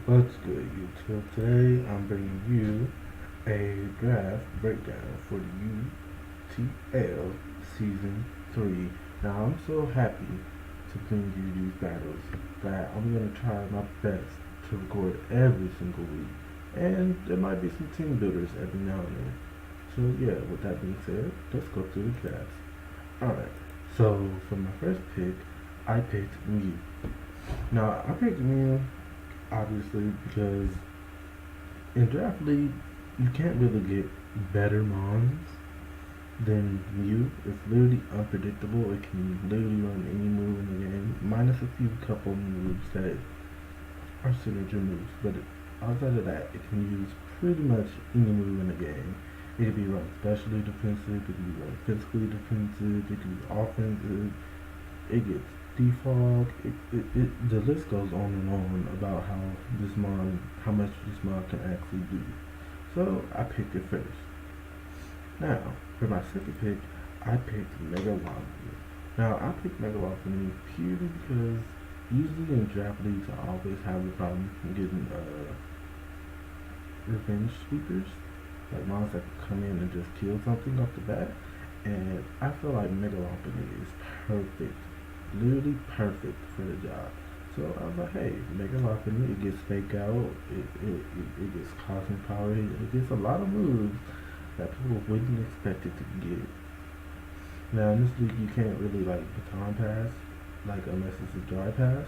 What's good, UTL? Today I'm bringing you a draft breakdown for the UTL Season 3. Now I'm so happy to bring you these battles that I'm going to try my best to record every single week. And there might be some team builders every now and then. So yeah, with that being said, let's go through the drafts. Alright, so for my first pick, I picked Mew. Now I picked Mew obviously because in draft league you can't really get better mons than Mew. It's literally unpredictable. It can literally run any move in the game, minus a few couple moves that are signature moves. But outside of that, it can use pretty much any move in the game. It can be run specially defensive, it can be run physically defensive, it can be offensive, it gets default. The list goes on and on about how much this mod can actually do. So I picked it first. Now for my second pick, I picked Megalomany. Now I picked Megalomany purely because usually in draft leagues I always have the problem getting revenge sweepers, like mons that come in and just kill something off the bat. And I feel like Megalomany is perfect, literally perfect for the job. So I was like, hey, Megalomany, it gets fake out, it gets cosmic power, it gets a lot of moves that people wouldn't expect it to get. Now in this league you can't really like baton pass, like unless it's a dry pass.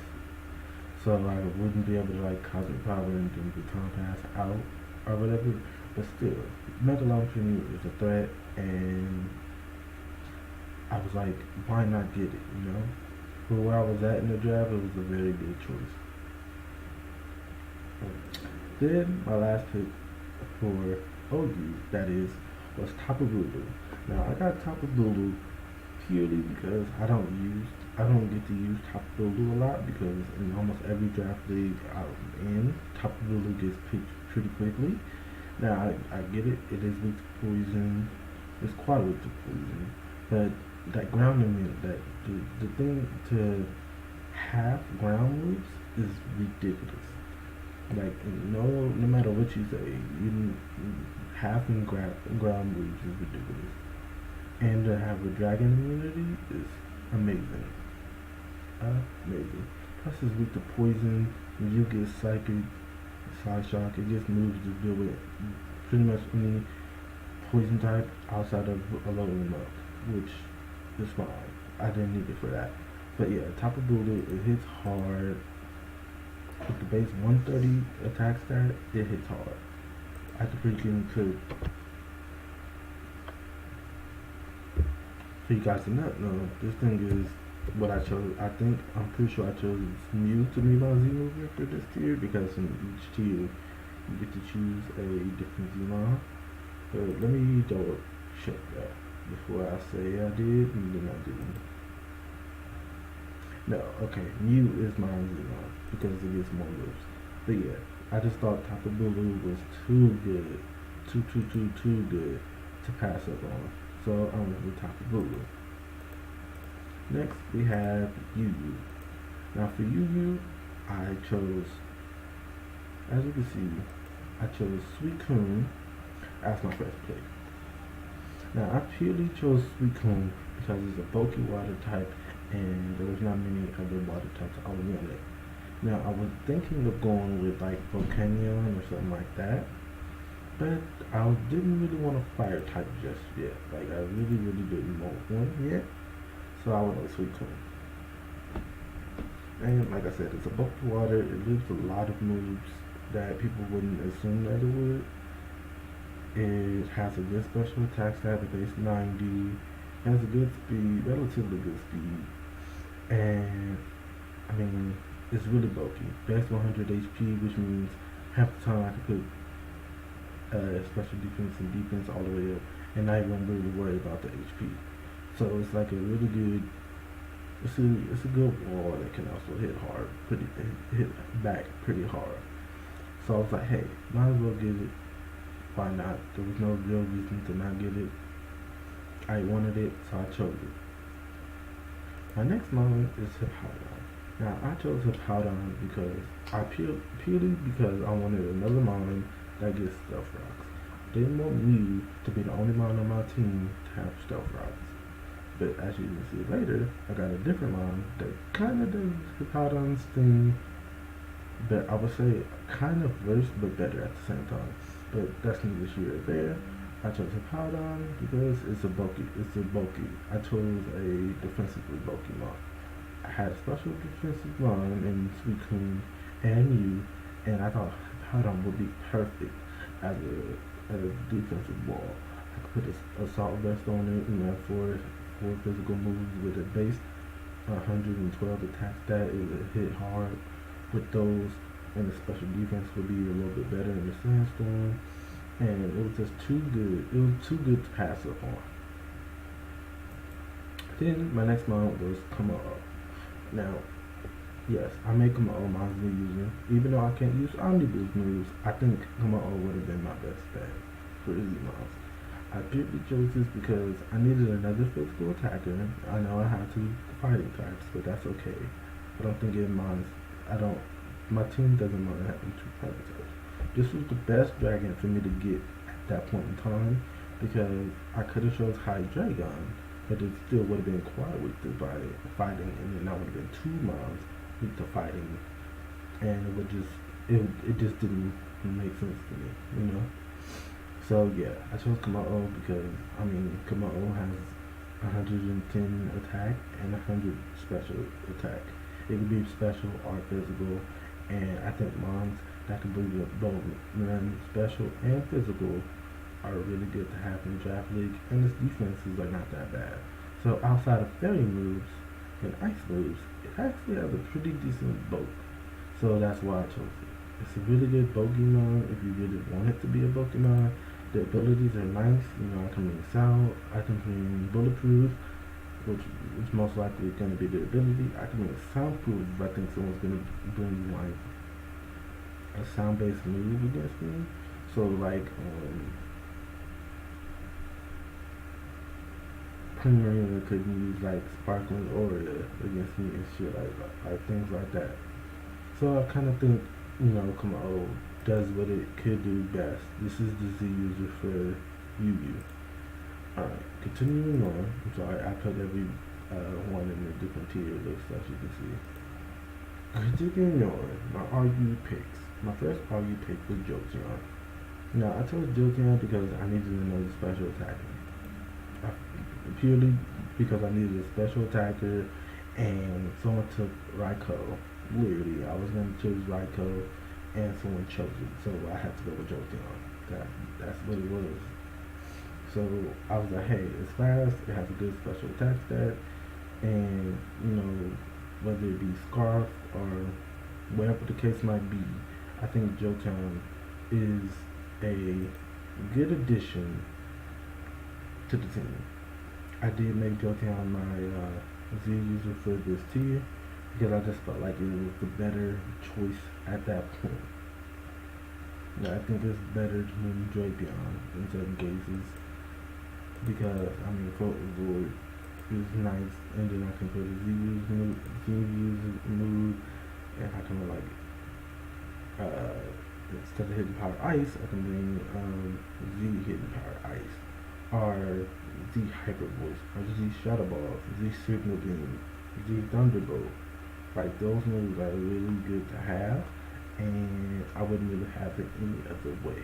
So I wouldn't be able to like cosmic power and then baton pass out or whatever. But still, Megalomany is a threat, and I was like, why not get it, you know? For where I was at in the draft, it was a very good choice. Then my last pick for OU, that is, was Tapu Bulu. Now I got Tapu Bulu purely because I don't get to use Tapu Bulu a lot because in almost every draft league I'm in, Tapu Bulu gets picked pretty quickly. Now I get it, it is weak to poison, it's quite weak to poison, but that ground immunity, the thing to have ground moves is ridiculous. Like no matter what you say, having ground moves is ridiculous. And to have a dragon immunity is amazing, amazing. Plus it's weak to poison. When you get psychic, side shock, it just moves to deal with pretty much any poison type outside of a leveling up, which is fine. I didn't need it for that. But yeah, Tapu Bulu, it hits hard. With the base 130 attack stat, it hits hard. I could freaking could. So you guys did not know, this thing is what I chose. I'm pretty sure I chose Mew to be my Z mover for this tier because in each tier you get to choose a different Zmon. But let me double check that before I say I did and then I didn't. No, okay, Mew is my Zmon because it gets more moves. But yeah, I just thought Tapu Bulu was too good, too good to pass up on. So I went with Tapu Bulu. Next we have Yu. Now for Yu, I chose, as you can see, I chose Suicune as my first pick. Now I purely chose Suicune because it's a bulky water type and there was not many other water types I wanted. Now I was thinking of going with like Volcanion or something like that, but I didn't really want a fire type just yet. Like I really didn't want one yet, so I went with Suicune. And like I said, it's a bulky water. It lives a lot of moves that people wouldn't assume that it would. It has a good special attack stat, the base 90. It has a good speed, relatively good speed. And I mean, it's really bulky. Base 100 HP, which means half the time I can put special defense and defense all the way up and not even really worry about the HP. So it's like a really good, it's a good wall that can also hit hard, hit back pretty hard. So I was like, hey, might as well get it. Why not? There was no real reason to not get it. I wanted it, so I chose it. My next moment is Hippowdon. Now I chose Hippowdon because purely because I wanted another mon that gets stealth rocks. Didn't want me to be the only mon on my team to have stealth rocks. But as you can see later, I got a different mon that kind of does Hippowdon's thing, but I would say kind of worse but better at the same time. But that's neither here or there. I chose Hippowdon because it's a bulky. I chose a defensively bulky mon. I had a special defensive line in Suicune and you, and I thought Hippowdon would be perfect as a defensive wall. I could put a assault vest on it, and have four physical moves with a base 112 attack stat. It would hit hard with those, and the special defense would be a little bit better in the sandstorm. And it was just too good. It was too good to pass up on. Then my next mon was Kamado. Now, yes, I make Kamado my Z user. Even though I can't use Omnibus moves, I think Kamado would have been my best bet for Z mons. I purely chose this because I needed another physical attacker. I know I have two fighting types, but that's okay. I don't think it minds. My team doesn't mind having two fighting types. This was the best dragon for me to get at that point in time because I could have chose High Dragon, but it still would have been quite weak to fighting, and then I would have been two mons weak to fighting, and it just didn't make sense to me, you know. So yeah, I chose Kamado because Kamado has 110 attack and 100 special attack. It could be special or physical, and I think mons that can bring both run special and physical are really good to have in draft league, and its defenses are not that bad. So outside of fairy moves and ice moves, it actually has a pretty decent bulk. So that's why I chose it. It's a really good Pokemon if you really want it to be a Pokemon. The abilities are nice. I can bring Sound, I can bring Bulletproof, which is most likely going to be the ability. I can bring Soundproof if I think someone's going to bring like a sound-based move against me. So like Primarina could use like Sparkling Aura against me and shit like things like that. So I kind of think Kamado does what it could do best. This is the Z user for Yu-Gi. Alright, continuing on. I'm sorry, I put every one in a different tier list as you can see. Continuing on, my RU picks. My first RU pick was Jolteon. Now, I chose Jolteon because I needed another special attacker. Purely because I needed a special attacker, and someone took Raikou. Literally, I was going to choose Raikou, and someone chose it, so I had to go with Jolteon. That's what it was. So I was like, hey, it's fast, it has a good special attack stat, and whether it be Scarf or whatever the case might be, I think Jolteon is a good addition to the team. I did make Jolteon my Z user for this tier because I just felt like it was the better choice at that point. I think it's better than Drapion in certain cases because Photozoid is nice, and then I can put a Z user move, and I can instead of hitting power ice, I can bring Z hitting power ice, or Z hyper voice, or Z shadow ball, Z signal beam, Z thunderbolt. Like those moves are really good to have, and I wouldn't really have it any other way.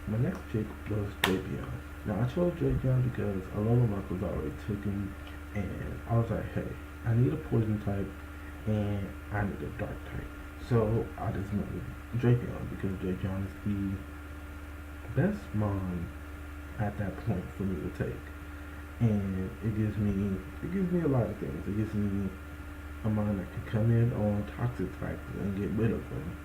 My next pick was Drapion. Now I chose Drapion because a lot of Mark was already taken, and I was like, hey, I need a poison type, and I need a dark type. So I just went with Drapion because Drapion is the best mon at that point for me to take, and it gives me a lot of things. It gives me a mon that can come in on toxic types and get rid of them.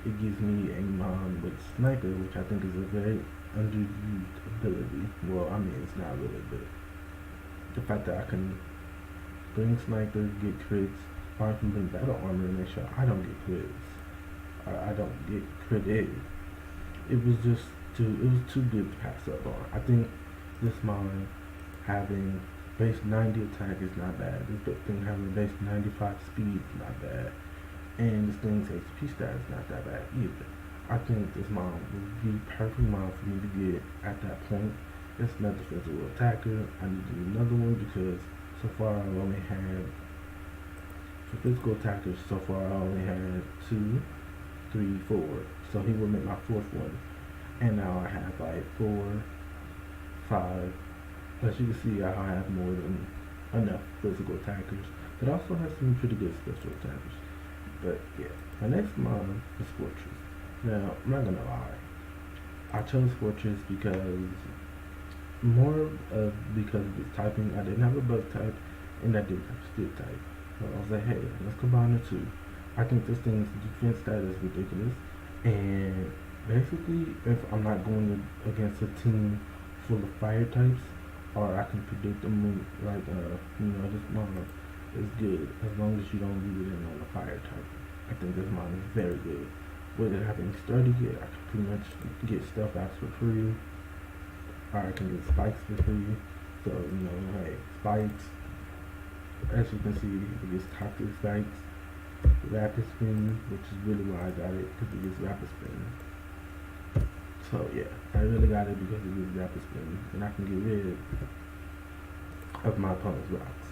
It gives me a mon with Sniper, which I think is a very underused ability. Well, it's not really, but the fact that I can bring Sniper, get crits, or I can bring Battle Armor and make sure I don't get crits, or I don't get critted. It was too good to pass up on. I think this mon having base 90 attack is not bad. This thing having base 95 speed is not bad. And this thing's HP stat is not that bad either. I think this mom would be perfect mom for me to get at that point. It's another physical attacker. I need to do another one because so far I've only had, for physical attackers, so far I only had 2, 3, 4. So he will make my 4th one. And now I have like 4, 5. As you can see, I have more than enough physical attackers, but also have some pretty good special attackers. But yeah, my next mod is Fortress. Now, I'm not gonna lie, I chose Fortress because because of its typing. I didn't have a bug type, and I didn't have a stick type. So I was like, hey, let's combine the two. I think this thing's defense stat is ridiculous, and basically, if I'm not going against a team full of fire types, or I can predict a move like this mod is good as long as you don't leave it in on a fire type. I think this mod is very good. With it having sturdy, I can pretty much get stuff out for free, or I can get spikes for free. So hey, spikes. As you can see, it gets toxic spikes, rapid spin, which is really why I got it, because it gets rapid spin. So yeah, I really got it because it gives rapid spin, and I can get rid of my opponent's rocks.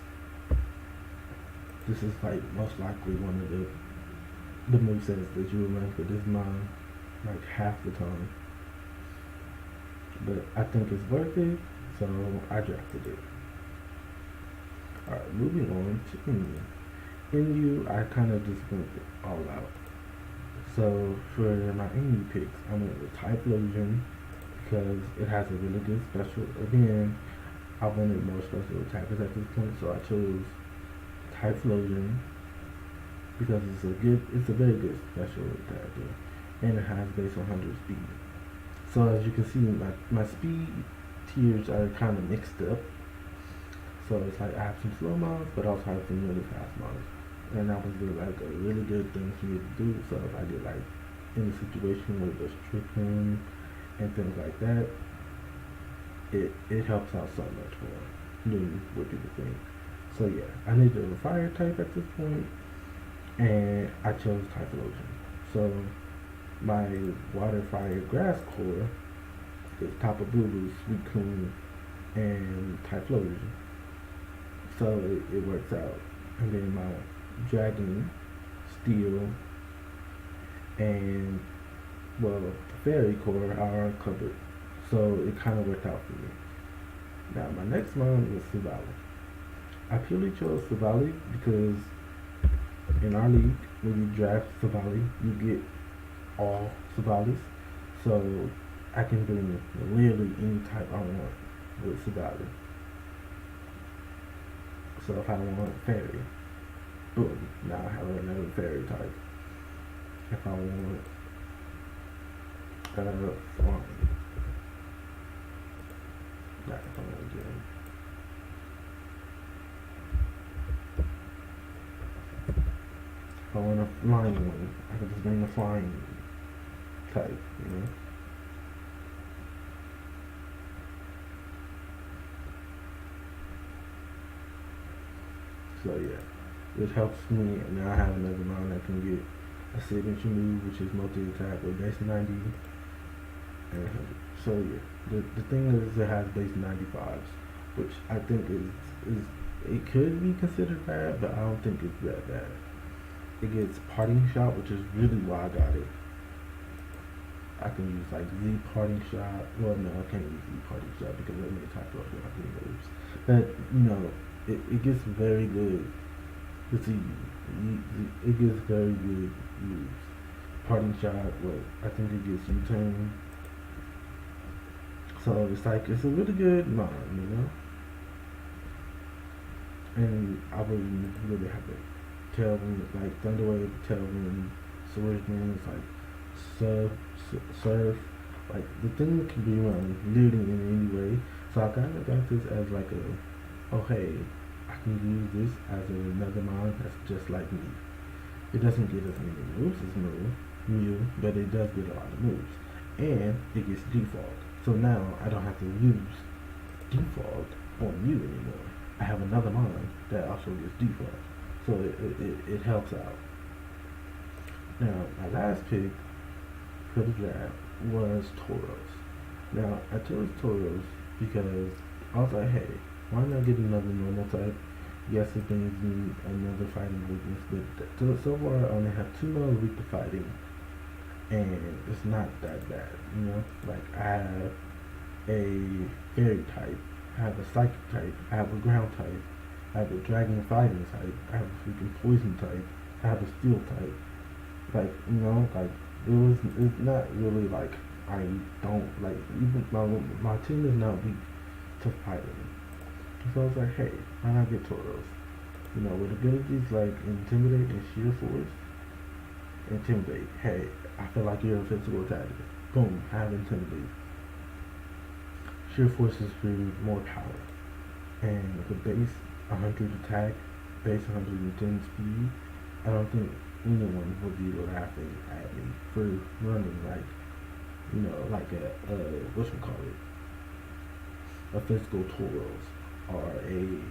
This is like most likely one of the movesets that you will run for this mod like half the time. But I think it's worth it, so I drafted it. Alright, moving on to Inu. Inu, I kind of just went all out. So for my Inu picks, I went with Typhlosion because it has a really good special. Again, I wanted more special attackers at this point, so I chose Typhlosion because it's a very good special attacker, and it has base 100 speed. So as you can see, my speed tiers are kind of mixed up. So it's like I have some slow mods, but also have some really fast mods. And that was like a really good thing for me to do. So if I get like in a situation where there's tricking and things like that, it helps out so much more than what people think. So yeah, I needed a fire type at this point, and I chose Typhlosion. So my water, fire, grass core is Papa Boo Boo, Suicune, and Typhlosion. So it works out. And then my dragon, steel, and the fairy core are covered. So it kind of worked out for me. Now my next one was Savali. I purely chose Savali because in our league, when you draft Savali, you get all Savalis. So I can bring literally any type I want with Savali. So if I want fairy, boom, now I have another fairy type. If I want flying, that's what I'm doing. If I want a flying one, I can just bring a flying type, So yeah, it helps me, and now I have another mod that can get a signature move, which is multi-attack with base 90 and 100. So yeah, the thing is it has base 95s, which I think is it could be considered bad, but I don't think it's that bad. It gets parting shot, which is really why I got it. I can use like Z parting shot. Well, no, I can't use Z parting shot because I made type of moves. But it gets very good. It gets very good moves. Parting shot, I think it gets U-turn. So it's a really good mod, And I wouldn't really have it. Tailwind, like Thunderwave, Tailwind, Swordsman, it's like surf. Like the thing can be run literally in any way. So I kind of got this as like hey, I can use this as another mod that's just like me. It doesn't get as many moves as Mew, but it does get a lot of moves. And it gets default. So now I don't have to use default on Mew anymore. I have another line that also gets default. So it helps out. Now, my last pick for the draft was Toros. Now, I chose Toros because I was like, hey, why not get another normal type? Yes, it brings me another fighting weakness, but so far I only have two more weak to fighting, and it's not that bad, you know? Like, I have a fairy type, I have a psychic type, I have a ground type, I have a dragon fighting type, I have a freaking poison type, I have a steel type. Like, you know, like, it's not really like I don't, like, even my team is not weak to fighting. So I was like, hey, why not get Tauros? You know, with abilities like Intimidate and Sheer Force. Intimidate, hey, I feel like you're a physical attacker. Boom, I have Intimidate. Sheer Force is for more power. And with the base 100 attack, base 110 speed, I don't think anyone would be laughing at me for running like, you know, like whatchamacallit, a physical Tauros or a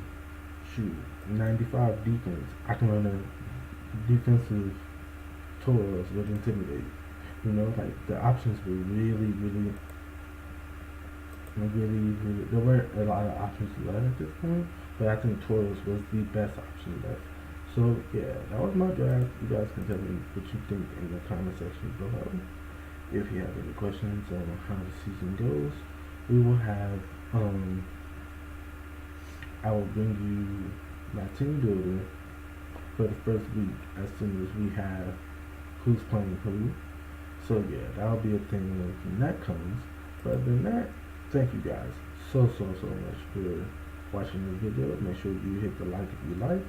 shoot 95 defense. I can run a defensive Tauros with Intimidate. You know, like the options were really, there weren't a lot of options left at this point, but I think Tauros was the best option left. So yeah, that was my draft. You guys can tell me what you think in the comment section below. If you have any questions on how the season goes, we will have I will bring you my team builder for the first week as soon as we have who's playing who. So yeah, that'll be a thing when that comes. But other than that, thank you guys so much for watching this video. Make sure you hit the like if you like,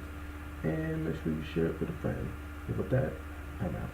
and make sure you share it with a friend. And with that, I'm out.